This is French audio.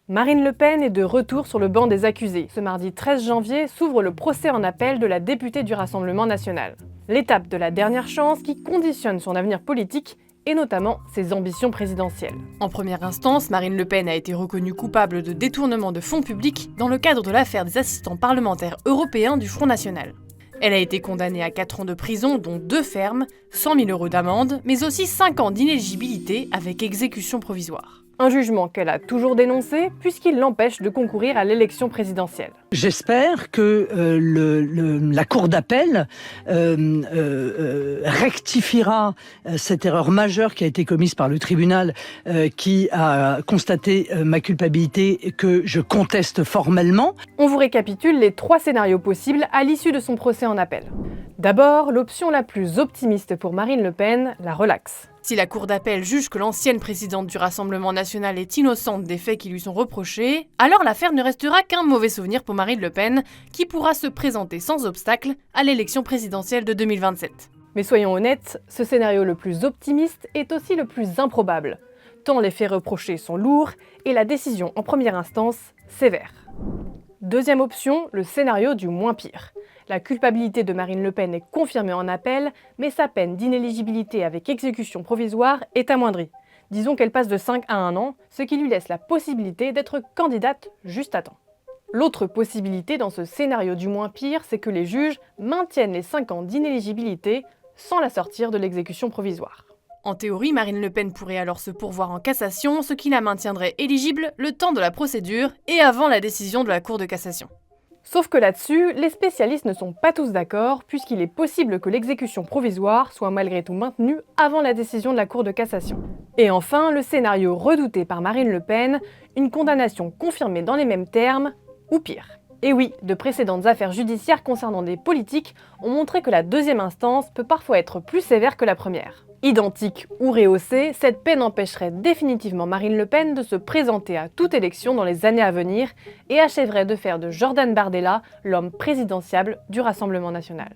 Marine Le Pen est de retour sur le banc des accusés. Ce mardi 13 janvier s'ouvre le procès en appel de la députée du Rassemblement national. L'étape de la dernière chance qui conditionne son avenir politique et notamment ses ambitions présidentielles. En première instance, Marine Le Pen a été reconnue coupable de détournement de fonds publics dans le cadre de l'affaire des assistants parlementaires européens du Front National. Elle a été condamnée à 4 ans de prison, dont 2 fermes, 100 000 € d'amende, mais aussi 5 ans d'inéligibilité avec exécution provisoire. Un jugement qu'elle a toujours dénoncé puisqu'il l'empêche de concourir à l'élection présidentielle. J'espère que la Cour d'appel rectifiera cette erreur majeure qui a été commise par le tribunal qui a constaté ma culpabilité et que je conteste formellement. On vous récapitule les 3 scénarios possibles à l'issue de son procès en appel. D'abord, l'option la plus optimiste pour Marine Le Pen, la relaxe. Si la Cour d'appel juge que l'ancienne présidente du Rassemblement national est innocente des faits qui lui sont reprochés, alors l'affaire ne restera qu'un mauvais souvenir pour Marine Le Pen, qui pourra se présenter sans obstacle à l'élection présidentielle de 2027. Mais soyons honnêtes, ce scénario le plus optimiste est aussi le plus improbable, tant les faits reprochés sont lourds et la décision en première instance sévère. Deuxième option, le scénario du moins pire. La culpabilité de Marine Le Pen est confirmée en appel, mais sa peine d'inéligibilité avec exécution provisoire est amoindrie. Disons qu'elle passe de 5 à 1 an, ce qui lui laisse la possibilité d'être candidate juste à temps. L'autre possibilité dans ce scénario du moins pire, c'est que les juges maintiennent les 5 ans d'inéligibilité sans la sortir de l'exécution provisoire. En théorie, Marine Le Pen pourrait alors se pourvoir en cassation, ce qui la maintiendrait éligible le temps de la procédure et avant la décision de la Cour de cassation. Sauf que là-dessus, les spécialistes ne sont pas tous d'accord, puisqu'il est possible que l'exécution provisoire soit malgré tout maintenue avant la décision de la Cour de cassation. Et enfin, le scénario redouté par Marine Le Pen, une condamnation confirmée dans les mêmes termes, ou pire. Et oui, de précédentes affaires judiciaires concernant des politiques ont montré que la deuxième instance peut parfois être plus sévère que la première. Identique ou rehaussée, cette peine empêcherait définitivement Marine Le Pen de se présenter à toute élection dans les années à venir et achèverait de faire de Jordan Bardella l'homme présidentiable du Rassemblement national.